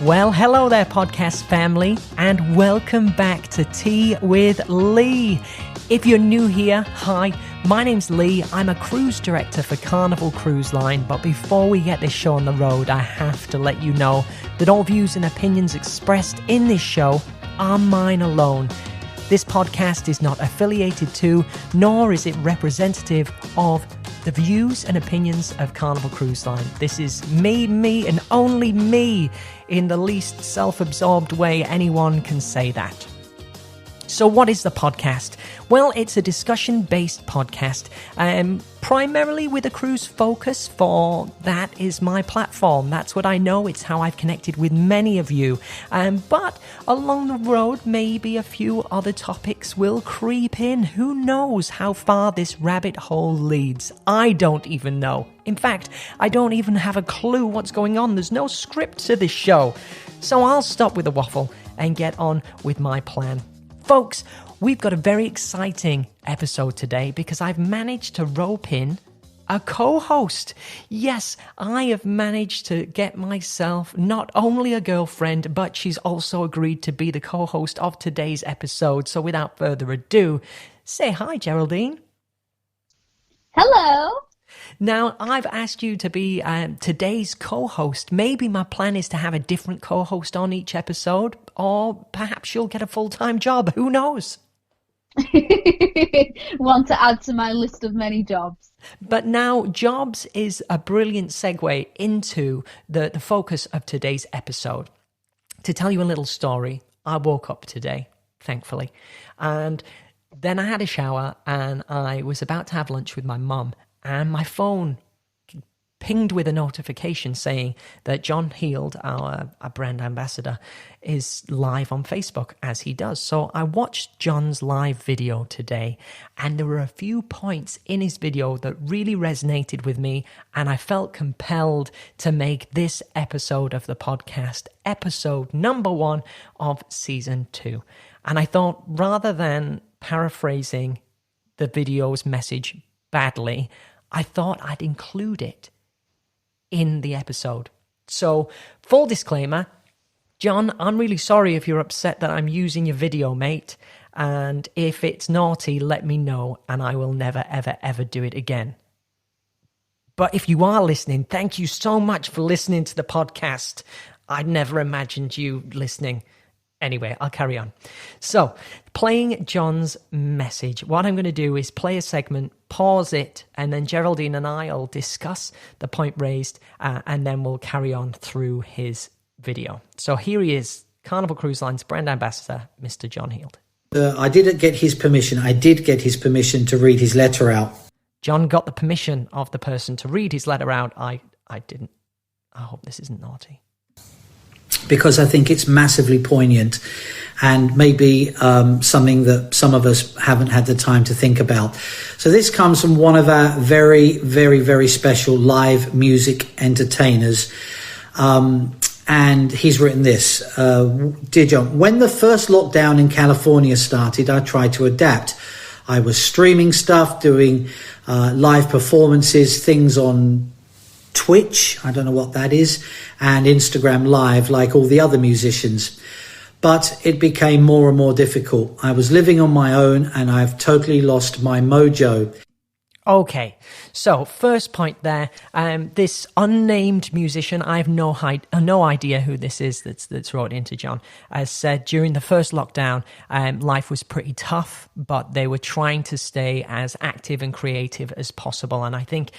Well, hello there, podcast family, and welcome back to Tea with Lee. If you're new here, hi, my name's Lee. I'm a cruise director for Carnival Cruise Line, but before we get this show on the road, I have to let you know that all views and opinions expressed in this show are mine alone. This podcast is not affiliated to, nor is it representative of the views and opinions of Carnival Cruise Line. This is me, and only me, in the least self-absorbed way anyone can say that. So what is the podcast? Well, it's a discussion-based podcast, primarily with a cruise focus, for that is my platform. That's what I know. It's how I've connected with many of you. But along the road, maybe a few other topics will creep in. Who knows how far this rabbit hole leads? I don't even know. In fact, I don't even have a clue what's going on. There's no script to this show. So I'll stop with the waffle and get on with my plan. Folks, we've got a very exciting episode today because I've managed to rope in a co-host. Yes, I have managed to get myself not only a girlfriend, but she's also agreed to be the co-host of today's episode. So without further ado, say hi, Geraldine. Hello. Now, I've asked you to be today's co-host. Maybe my plan is to have a different co-host on each episode, or perhaps you'll get a full-time job. Who knows? Want to add to my list of many jobs. But now, jobs is a brilliant segue into the focus of today's episode. To tell you a little story, I woke up today, thankfully, and then I had a shower, and I was about to have lunch with my mum. And my phone pinged with a notification saying that John Heald, our brand ambassador, is live on Facebook, as he does. So I watched John's live video today, and there were a few points in his video that really resonated with me, and I felt compelled to make this episode of the podcast episode number 1 of season 2. And I thought, rather than paraphrasing the video's message badly, I thought I'd include it in the episode. So, full disclaimer, John, I'm really sorry if you're upset that I'm using your video, mate. And if it's naughty, let me know, and I will never, ever, ever do it again. But if you are listening, thank you so much for listening to the podcast. I'd never imagined you listening. Anyway, I'll carry on. So, playing John's message, what I'm going to do is play a segment, pause it, and then Geraldine and I will discuss the point raised, and then we'll carry on through his video. So here he is, Carnival Cruise Line's brand ambassador, Mr. John Heald. I didn't get his permission. I did get his permission to read his letter out. John got the permission of the person to read his letter out. I didn't. I hope this isn't naughty. Because I think it's massively poignant and maybe something that some of us haven't had the time to think about. So this comes from one of our very, very, very special live music entertainers. And he's written this. Dear John, when the first lockdown in California started, I tried to adapt. I was streaming stuff, doing live performances, things on Twitch, I don't know what that is, and Instagram Live, like all the other musicians. But it became more and more difficult. I was living on my own, and I've totally lost my mojo. Okay, so first point there, this unnamed musician, I have no idea who this is that's wrote into John, has said during the first lockdown, life was pretty tough, but they were trying to stay as active and creative as possible. And I think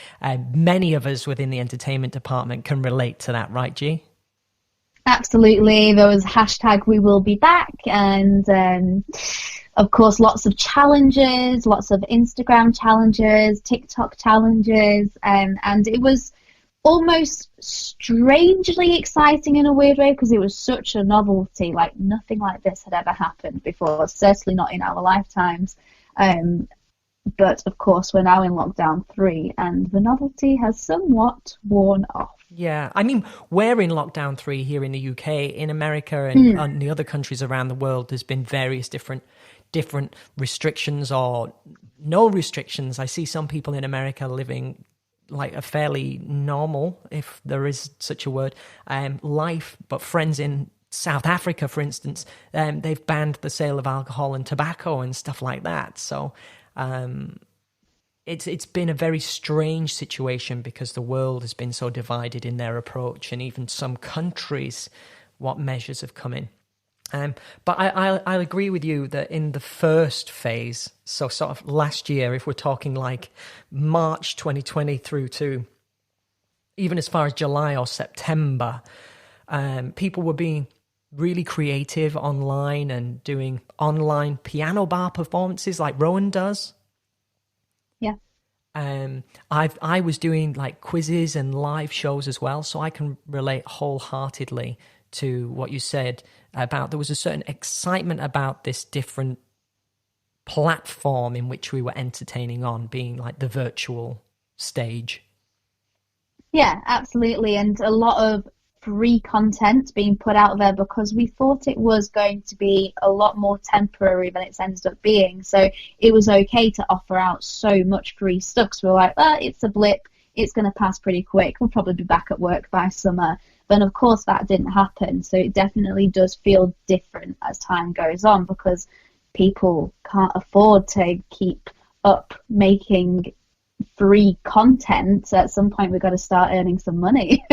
many of us within the entertainment department can relate to that, right, G? Absolutely. There was hashtag we will be back, and of course lots of challenges, lots of Instagram challenges, TikTok challenges, and it was almost strangely exciting in a weird way because it was such a novelty. Like nothing like this had ever happened before, certainly not in our lifetimes. But of course we're now in lockdown 3 and the novelty has somewhat worn off. Yeah, I mean, we're in lockdown 3 here in the UK. In America and the other countries around the world, there's been various different different restrictions or no restrictions. I see some people in America living like a fairly normal, if there is such a word, life, but friends in South Africa, for instance, they've banned the sale of alcohol and tobacco and stuff like that. So it's been a very strange situation because the world has been so divided in their approach, and even some countries, what measures have come in. But I'll agree with you that in the first phase, so sort of last year, if we're talking like March 2020 through to even as far as July or September, people were being really creative online and doing online piano bar performances like Rowan does. Yeah. I was doing like quizzes and live shows as well, so I can relate wholeheartedly to what you said about there was a certain excitement about this different platform in which we were entertaining on, being like the virtual stage. Yeah, absolutely. And a lot of free content being put out there because we thought it was going to be a lot more temporary than it's ended up being. So it was okay to offer out so much free stuff. So we're like, well, it's a blip. It's going to pass pretty quick. We'll probably be back at work by summer. But of course, that didn't happen. So it definitely does feel different as time goes on because people can't afford to keep up making free content. At some point, we've got to start earning some money.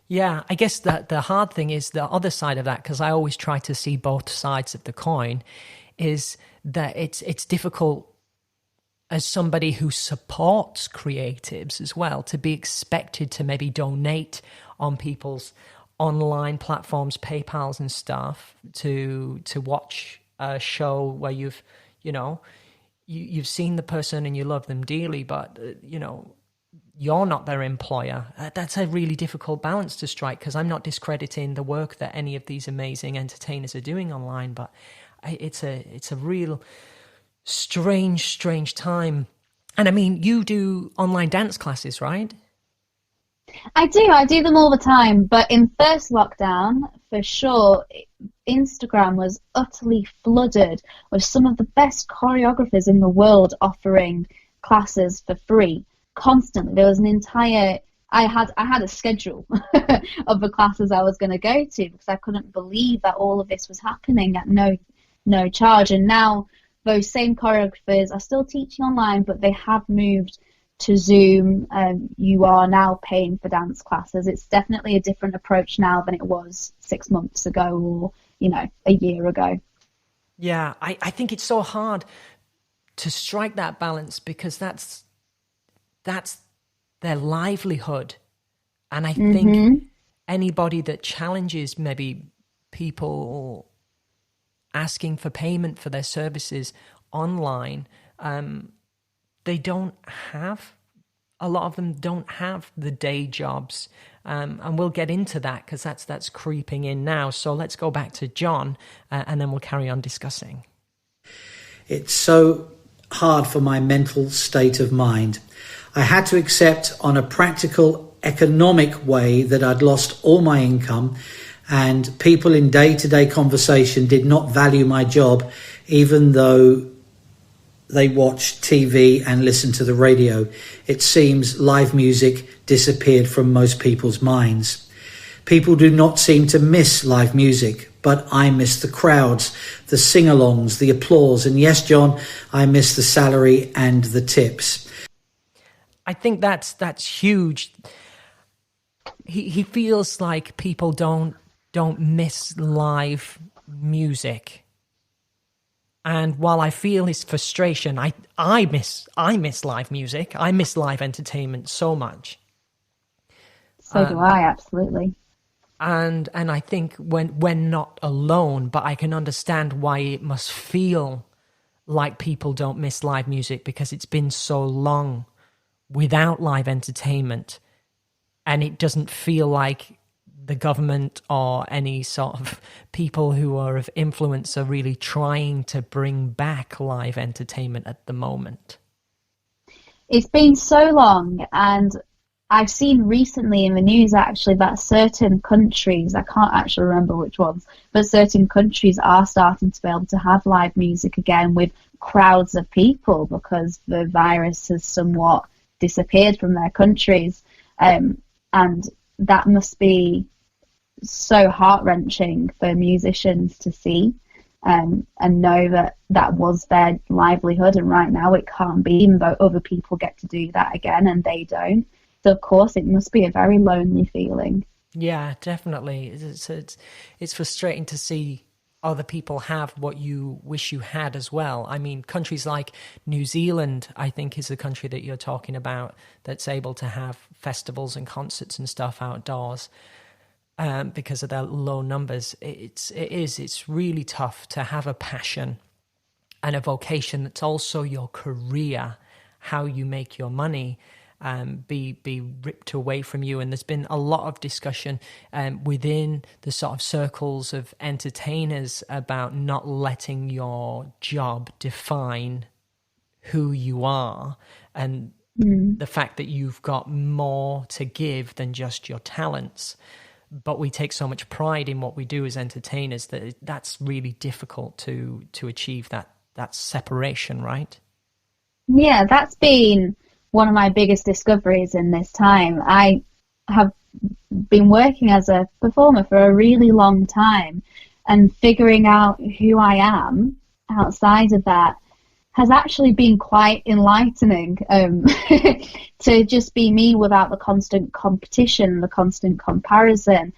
Yeah, I guess that the hard thing is the other side of that, because I always try to see both sides of the coin, is that it's difficult as somebody who supports creatives as well to be expected to maybe donate on people's online platforms, PayPals and stuff, to watch a show where you've seen the person and you love them dearly, but you're not their employer. That's a really difficult balance to strike, because I'm not discrediting the work that any of these amazing entertainers are doing online, but it's a real strange time. And I mean, you do online dance classes, right? I do them all the time, but in first lockdown, for sure, Instagram was utterly flooded with some of the best choreographers in the world offering classes for free constantly. There was an entire I had a schedule of the classes I was going to go to because I couldn't believe that all of this was happening at no charge. And now those same choreographers are still teaching online, but they have moved to Zoom. You are now paying for dance classes. It's definitely a different approach now than it was 6 months ago or a year ago. Yeah, I think it's so hard to strike that balance because that's their livelihood. And I think anybody that challenges maybe people asking for payment for their services online, they don't have, a lot of them don't have the day jobs. And we'll get into that because that's creeping in now. So let's go back to John and then we'll carry on discussing. It's so hard for my mental state of mind. I had to accept on a practical, economic way that I'd lost all my income, and people in day-to-day conversation did not value my job, even though they watch TV and listen to the radio. It seems live music disappeared from most people's minds. People do not seem to miss live music, but I miss the crowds, the sing-alongs, the applause, and yes, John, I miss the salary and the tips. I think that's huge. He feels like people don't miss live music. And while I feel his frustration, I miss live music. I miss live entertainment so much. So do I, absolutely. And I think we're not alone, but I can understand why it must feel like people don't miss live music because it's been so long without live entertainment, and it doesn't feel like the government or any sort of people who are of influence are really trying to bring back live entertainment at the moment. It's been so long, and I've seen recently in the news actually that certain countries, I can't actually remember which ones, but certain countries are starting to be able to have live music again with crowds of people because the virus has somewhat disappeared from their countries. And that must be so heart-wrenching for musicians to see and know that that was their livelihood, and right now it can't be, even though other people get to do that again and they don't. So of course it must be a very lonely feeling. Yeah, definitely. It's frustrating to see other people have what you wish you had as well. I mean, countries like New Zealand, I think, is the country that you're talking about, that's able to have festivals and concerts and stuff outdoors because of their low numbers. It's really tough to have a passion and a vocation that's also your career, how you make your money, be ripped away from you. And there's been a lot of discussion within the sort of circles of entertainers about not letting your job define who you are, and the fact that you've got more to give than just your talents. But we take so much pride in what we do as entertainers that that's really difficult to achieve that separation, right? Yeah, that's been one of my biggest discoveries in this time. I have been working as a performer for a really long time, and figuring out who I am outside of that has actually been quite enlightening, to just be me without the constant competition, the constant comparison.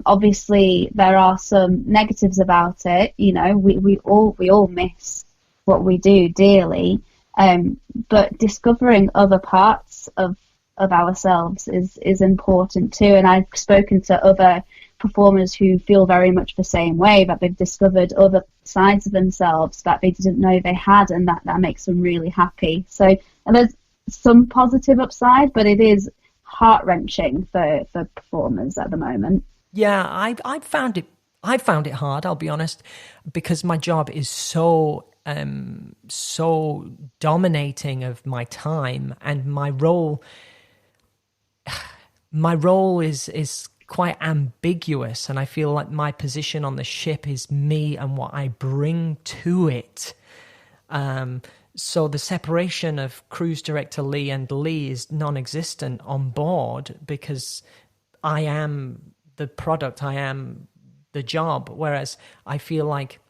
Obviously there are some negatives about it, you know, we all miss what we do dearly. But discovering other parts of ourselves is important too. And I've spoken to other performers who feel very much the same way, that they've discovered other sides of themselves that they didn't know they had, and that makes them really happy. So, and there's some positive upside, but it is heart-wrenching for performers at the moment. Yeah, I found it hard, I'll be honest, because my job is so dominating of my time, and my role is quite ambiguous, and I feel like my position on the ship is me and what I bring to it. So the separation of cruise director Lee and Lee is non-existent on board, because I am the product, I am the job, whereas I feel like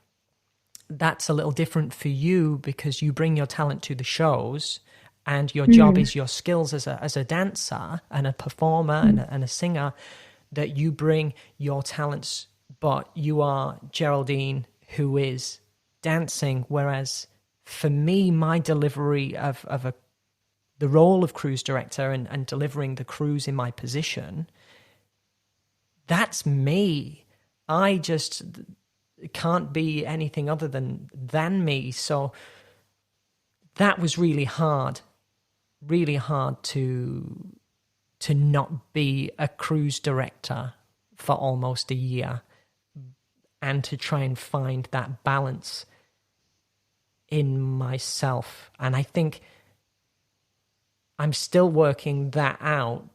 that's a little different for you, because you bring your talent to the shows, and your job is your skills as a dancer and a performer and a singer, that you bring your talents, but you are Geraldine who is dancing. Whereas for me, my delivery of the role of cruise director and delivering the cruise in my position, that's me. I just can't be anything other than me. So that was really hard to not be a cruise director for almost a year, and to try and find that balance in myself. And I think I'm still working that out,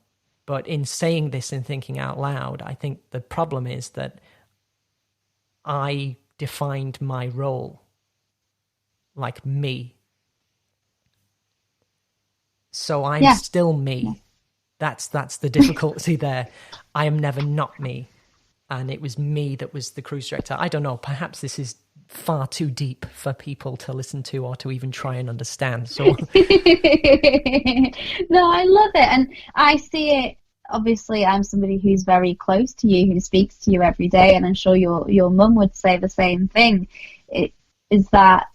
but in saying this and thinking out loud, I think the problem is that I defined my role like me. So I'm still me. That's the difficulty there. I am never not me. And it was me that was the cruise director. I don't know, perhaps this is far too deep for people to listen to or to even try and understand. So No, I love it. And I see it, obviously I'm somebody who's very close to you, who speaks to you every day, and I'm sure your mum would say the same thing. It is that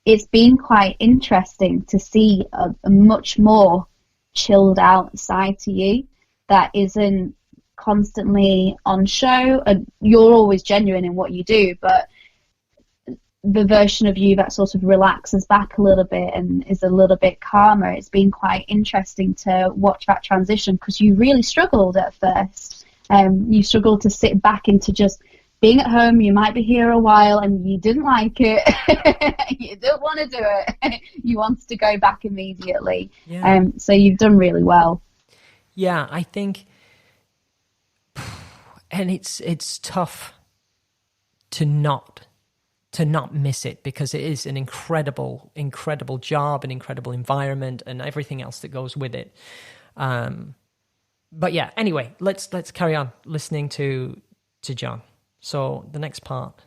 it's been quite interesting to see a much more chilled out side to you that isn't constantly on show, and you're always genuine in what you do, but the version of you that sort of relaxes back a little bit and is a little bit calmer. It's been quite interesting to watch that transition, because you really struggled at first. You struggled to sit back into just being at home. You might be here a while and you didn't like it. You didn't want to do it. You wanted to go back immediately. Yeah. So you've done really well. Yeah, I think, and it's tough to not miss it, because it is an incredible job, an incredible environment, and everything else that goes with it. But yeah, anyway, let's carry on listening to John. So the next part.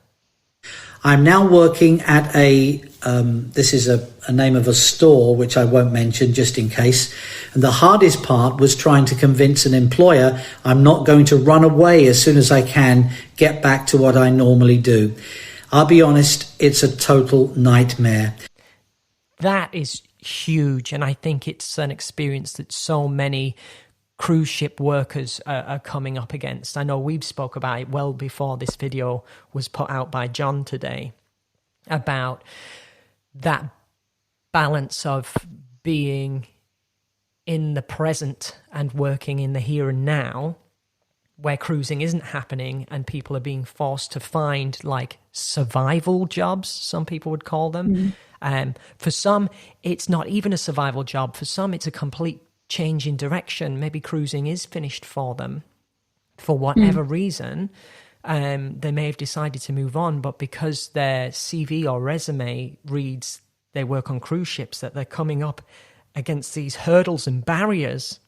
I'm now working at this is a name of a store, which I won't mention just in case. And the hardest part was trying to convince an employer I'm not going to run away as soon as I can get back to what I normally do. I'll be honest, it's a total nightmare. That is huge. And I think it's an experience that so many cruise ship workers are coming up against. I know we've spoke about it well before this video was put out by John today, about that balance of being in the present and working in the here and now, where cruising isn't happening and people are being forced to find like survival jobs, some people would call them. For some, it's not even a survival job. For some, it's a complete change in direction. Maybe cruising is finished for them for whatever reason. They may have decided to move on, but because their CV or resume reads they work on cruise ships, that they're coming up against these hurdles and barriers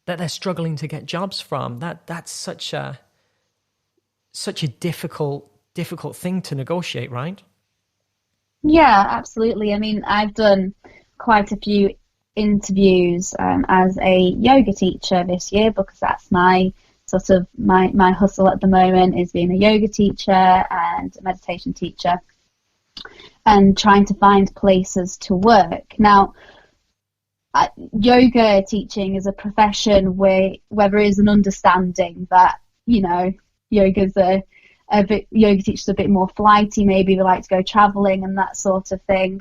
that they're struggling to get jobs from. That's such a difficult thing to negotiate, right? Yeah, absolutely. I mean, I've done quite a few interviews as a yoga teacher this year, because that's my sort of my hustle at the moment, is being a yoga teacher and a meditation teacher, and trying to find places to work. Now, yoga teaching is a profession where there is an understanding that, you know, yoga teachers are a bit more flighty, maybe they like to go travelling and that sort of thing.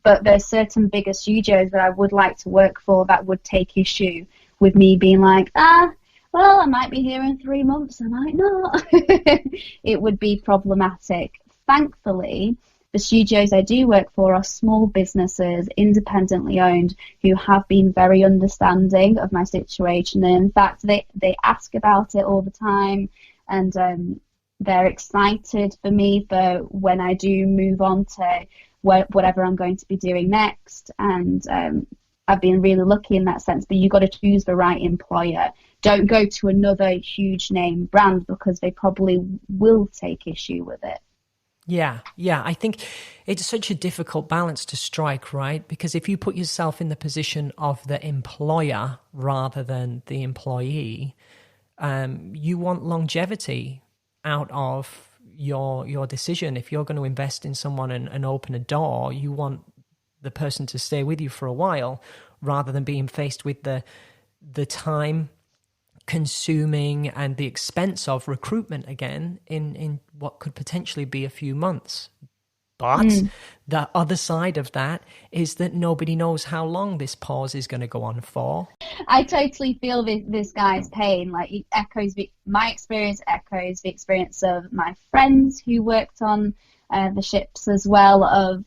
But there's certain bigger studios that I would like to work for that would take issue with me being like, well, I might be here in 3 months, I might not. It would be problematic. Thankfully, the studios I do work for are small businesses, independently owned, who have been very understanding of my situation. And in fact, they ask about it all the time, and they're excited for me for when I do move on to whatever I'm going to be doing next. And I've been really lucky in that sense, but you've got to choose the right employer. Don't go to another huge name brand, because they probably will take issue with it. Yeah. I think it's such a difficult balance to strike, right? Because if you put yourself in the position of the employer rather than the employee, you want longevity out of your decision. If you're going to invest in someone and open a door, you want the person to stay with you for a while, rather than being faced with the time consuming and the expense of recruitment again in what could potentially be a few months. But the other side of that is that nobody knows how long this pause is going to go on for. I totally feel this guy's pain. Like, it echoes my experience, echoes the experience of my friends who worked on the ships as well, of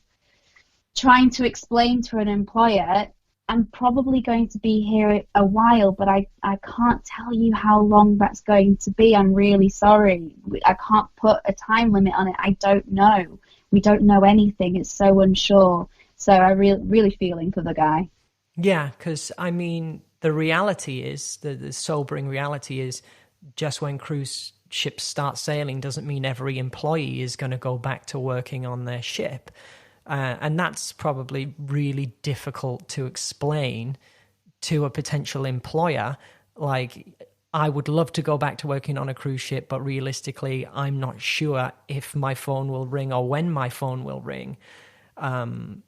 trying to explain to an employer, I'm probably going to be here a while, but I can't tell you how long that's going to be. I'm really sorry. I can't put a time limit on it. I don't know. We don't know anything. It's so unsure. So I really feeling for the guy. Yeah, because, I mean, the reality is, the sobering reality is, just when cruise ships start sailing doesn't mean every employee is going to go back to working on their ship. And that's probably really difficult to explain to a potential employer. Like, I would love to go back to working on a cruise ship, but realistically, I'm not sure if my phone will ring or when my phone will ring. Can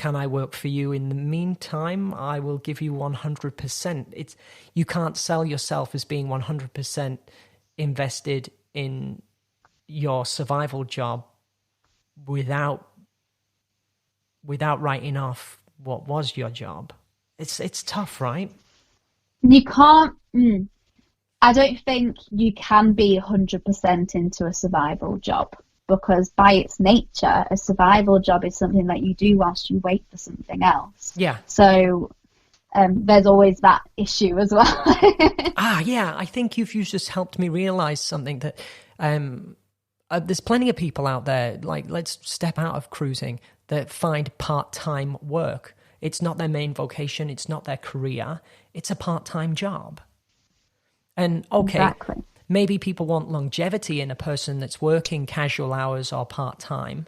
I work for you in the meantime? I will give you 100%. You can't sell yourself as being 100% invested in your survival job without writing off what was your job. It's tough, right? You can't. I don't think you can be 100% into a survival job, because by its nature, a survival job is something that you do whilst you wait for something else. Yeah. So there's always that issue as well. Yeah, I think you've just helped me realize something, that there's plenty of people out there, like, let's step out of cruising, that find part-time work. It's not their main vocation, it's not their career, it's a part-time job. And okay, exactly. Maybe people want longevity in a person that's working casual hours or part-time.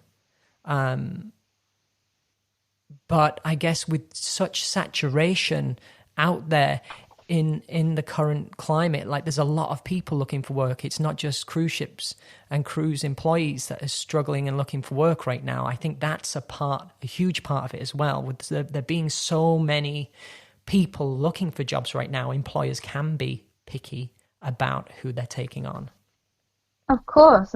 But I guess with such saturation out there in the current climate, like, there's a lot of people looking for work. It's not just cruise ships and cruise employees that are struggling and looking for work right now. I think that's a huge part of it as well. With there being so many people looking for jobs right now, employers can be picky about who they're taking on. Of course.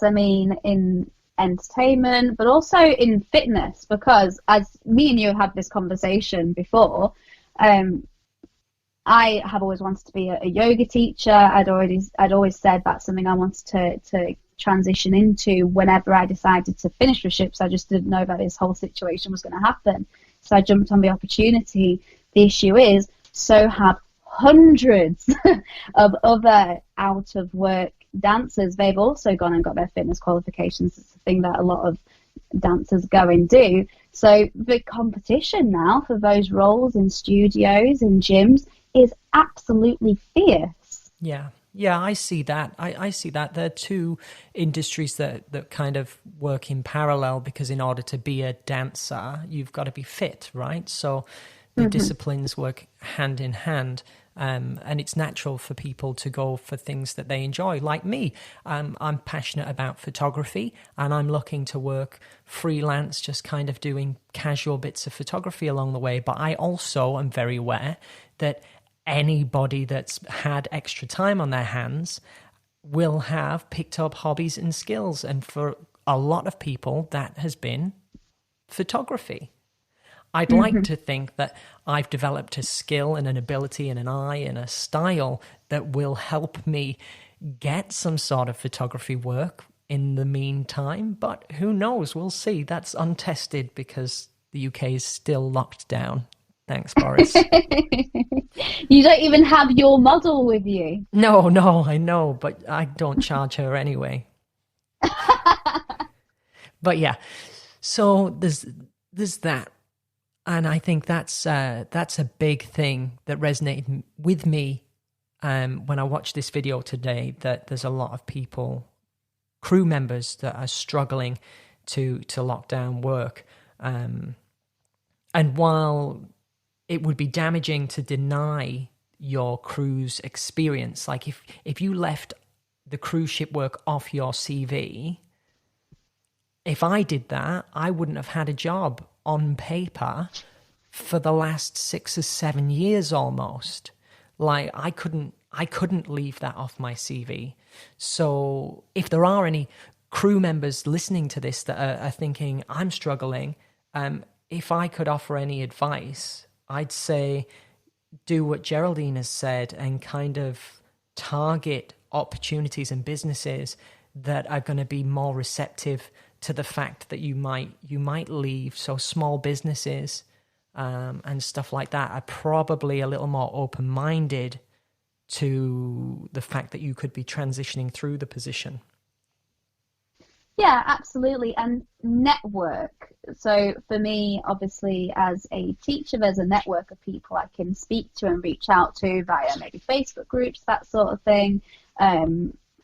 I mean, in entertainment, but also in fitness, because as me and you have had this conversation before, I have always wanted to be a yoga teacher. I'd always said that's something I wanted to transition into whenever I decided to finish with ships. I just didn't know that this whole situation was going to happen. So I jumped on the opportunity. The issue is, so have hundreds of other out of work dancers. They've also gone and got their fitness qualifications. It's a thing that a lot of dancers go and do. So the competition now for those roles in studios, in gyms, is absolutely fierce. Yeah, I see that. I see that. There are two industries that kind of work in parallel, because in order to be a dancer, you've got to be fit, right? So the disciplines work hand in hand. And it's natural for people to go for things that they enjoy. Like me, I'm passionate about photography, and I'm looking to work freelance, just kind of doing casual bits of photography along the way. But I also am very aware that anybody that's had extra time on their hands will have picked up hobbies and skills. And for a lot of people, that has been photography. I'd like to think that I've developed a skill and an ability and an eye and a style that will help me get some sort of photography work in the meantime. But who knows? We'll see. That's untested because the UK is still locked down. Thanks, Boris. You don't even have your model with you. No, I know, but I don't charge her anyway. But yeah, so there's that. And I think that's a big thing that resonated with me when I watched this video today, that there's a lot of people, crew members, that are struggling to lock down work. And while it would be damaging to deny your cruise experience, like if you left the cruise ship work off your CV, if I did that, I wouldn't have had a job on paper for the last 6 or 7 years almost. Like, I couldn't leave that off my CV. So if there are any crew members listening to this that are thinking, I'm struggling, if I could offer any advice, I'd say do what Geraldine has said and kind of target opportunities and businesses that are going to be more receptive to the fact that you might leave. So small businesses and stuff like that are probably a little more open-minded to the fact that you could be transitioning through the position. Yeah, absolutely. And network. So for me, obviously, as a teacher, there's a network of people I can speak to and reach out to via maybe Facebook groups, that sort of thing.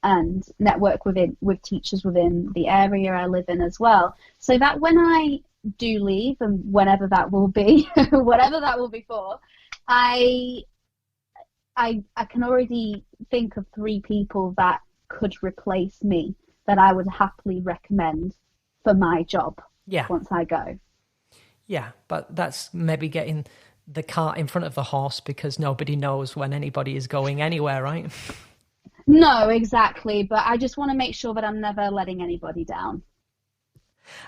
And network with teachers within the area I live in as well. So that when I do leave, and whenever that will be, whatever that will be for, I can already think of 3 people that could replace me that I would happily recommend for my job once I go. Yeah, but that's maybe getting the cart in front of the horse, because nobody knows when anybody is going anywhere, right? No, exactly. But I just want to make sure that I'm never letting anybody down.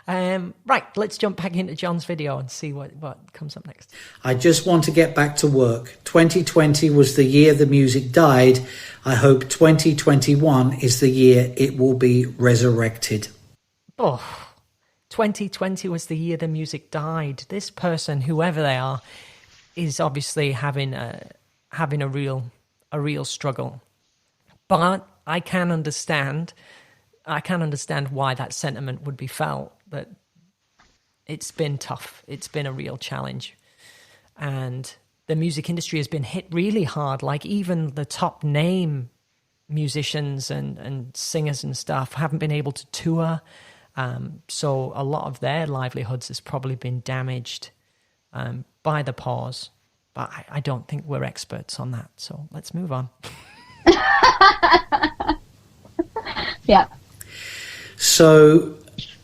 Right, let's jump back into John's video and see what comes up next. I just want to get back to work. 2020 was the year the music died. I hope 2021 is the year it will be resurrected. Oh, 2020 was the year the music died. This person, whoever they are, is obviously having a real struggle. But I can understand why that sentiment would be felt, that it's been tough. It's been a real challenge. And the music industry has been hit really hard. Like even the top name musicians and singers and stuff haven't been able to tour. So a lot of their livelihoods has probably been damaged by the pause. But I don't think we're experts on that. So let's move on. Yeah. So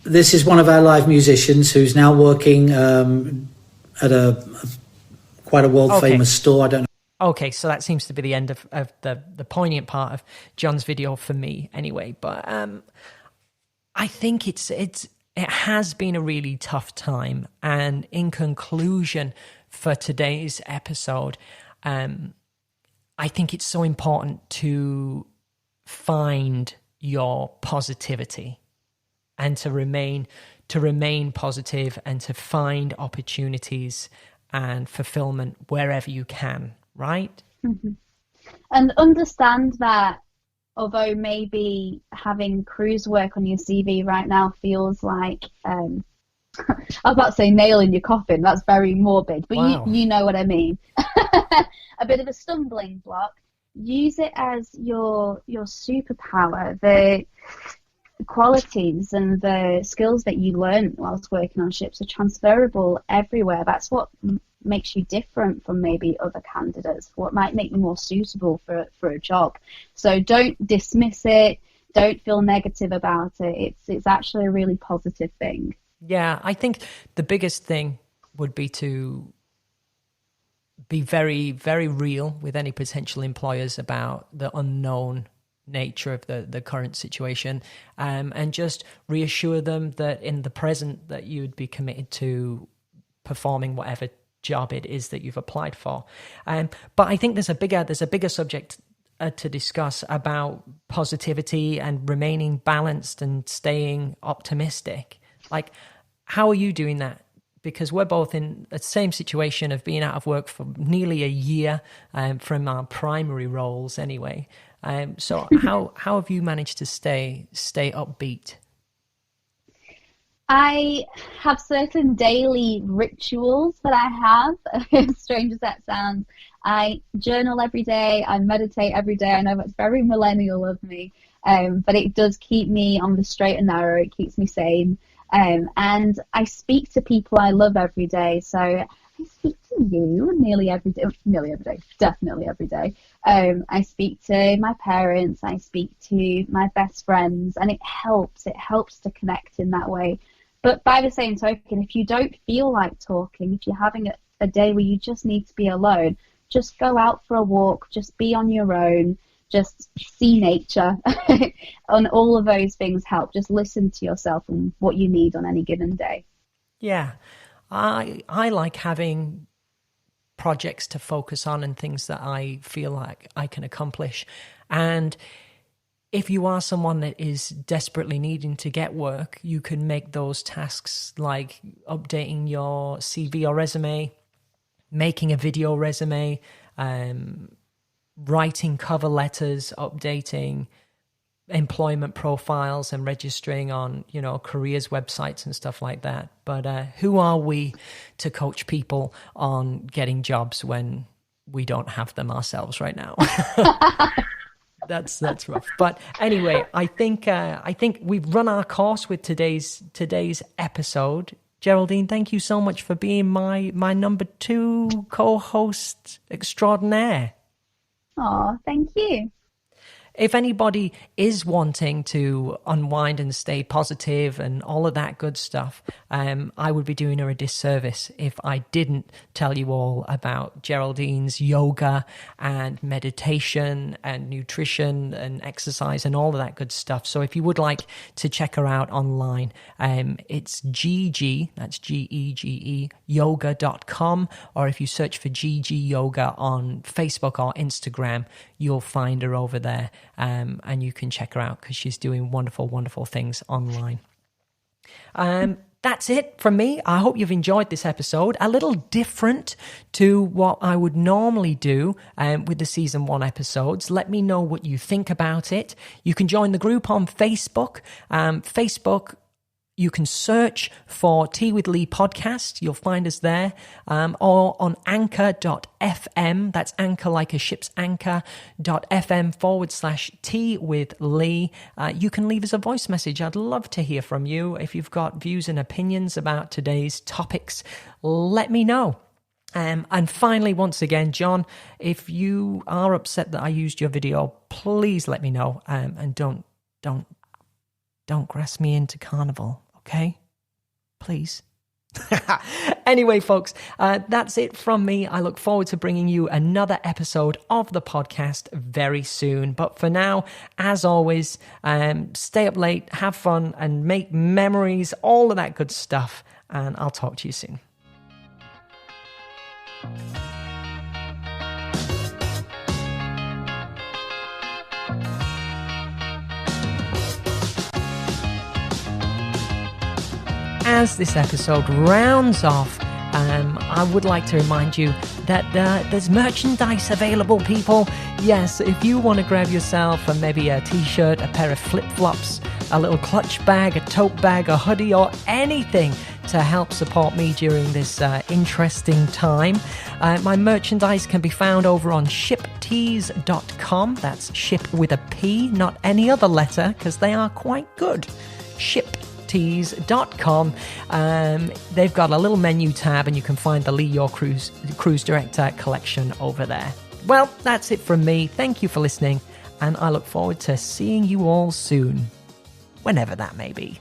this is one of our live musicians who's now working at quite a world famous store. I don't know. Okay, so that seems to be the end of the poignant part of John's video for me anyway. But I think it has been a really tough time. And in conclusion for today's episode, I think it's so important to find your positivity and to remain positive and to find opportunities and fulfillment wherever you can, right? Mm-hmm. And understand that although maybe having cruise work on your CV right now feels like, I was about to say nail in your coffin, that's very morbid, but wow. you know what I mean. A bit of a stumbling block. Use it as your superpower. The qualities and the skills that you learn whilst working on ships are transferable everywhere. That's what makes you different from maybe other candidates, what might make you more suitable for a job. So don't dismiss it, don't feel negative about it. It's actually a really positive thing. Yeah, I think the biggest thing would be to be very, very real with any potential employers about the unknown nature of the current situation, and just reassure them that in the present that you would be committed to performing whatever job it is that you've applied for. But I think there's a bigger subject to discuss about positivity and remaining balanced and staying optimistic. Like, how are you doing that? Because we're both in the same situation of being out of work for nearly a year from our primary roles anyway. So how have you managed to stay upbeat? I have certain daily rituals that I have, as strange as that sounds. I journal every day, I meditate every day. I know that's very millennial of me, but it does keep me on the straight and narrow. It keeps me sane. And I speak to people I love every day. So I speak to you definitely every day. I speak to my parents, I speak to my best friends, and it helps to connect in that way. But by the same token, if you don't feel like talking, if you're having a day where you just need to be alone, just go out for a walk, just be on your own, just see nature. And all of those things help. Just listen to yourself and what you need on any given day. Yeah, I like having projects to focus on and things that I feel like I can accomplish. And if you are someone that is desperately needing to get work, you can make those tasks like updating your CV or resume, making a video resume, writing cover letters, updating employment profiles and registering on, careers websites and stuff like that. But who are we to coach people on getting jobs when we don't have them ourselves right now? That's rough. But anyway, I think we've run our course with today's episode. Geraldine, thank you so much for being my number 2 co-host extraordinaire. Oh, thank you. If anybody is wanting to unwind and stay positive and all of that good stuff, I would be doing her a disservice if I didn't tell you all about Geraldine's yoga and meditation and nutrition and exercise and all of that good stuff. So if you would like to check her out online, it's GG, that's GEGE, yoga.com, or if you search for GG Yoga on Facebook or Instagram, you'll find her over there. And you can check her out because she's doing wonderful, wonderful things online. that's it from me. I hope you've enjoyed this episode. A little different to what I would normally do with the season 1 episodes. Let me know what you think about it. You can join the group on Facebook. You can search for Tea with Lee podcast. You'll find us there. Or on anchor.fm. That's anchor like a ship's anchor.fm/Tea with Lee. You can leave us a voice message. I'd love to hear from you. If you've got views and opinions about today's topics, let me know. And finally, once again, John, if you are upset that I used your video, please let me know. And don't grass me into Carnival, okay? Please. Anyway, folks, that's it from me. I look forward to bringing you another episode of the podcast very soon. But for now, as always, stay up late, have fun, and make memories, all of that good stuff. And I'll talk to you soon. As this episode rounds off, I would like to remind you that there's merchandise available, people. Yes, if you want to grab yourself maybe a t-shirt, a pair of flip-flops, a little clutch bag, a tote bag, a hoodie, or anything to help support me during this interesting time, my merchandise can be found over on shiptees.com. That's ship with a P, not any other letter, because they are quite good. Shiptees.com. They've got a little menu tab and you can find the Lee Your Cruise Director collection over there. Well, that's it from me. Thank you for listening, and I look forward to seeing you all soon, whenever that may be.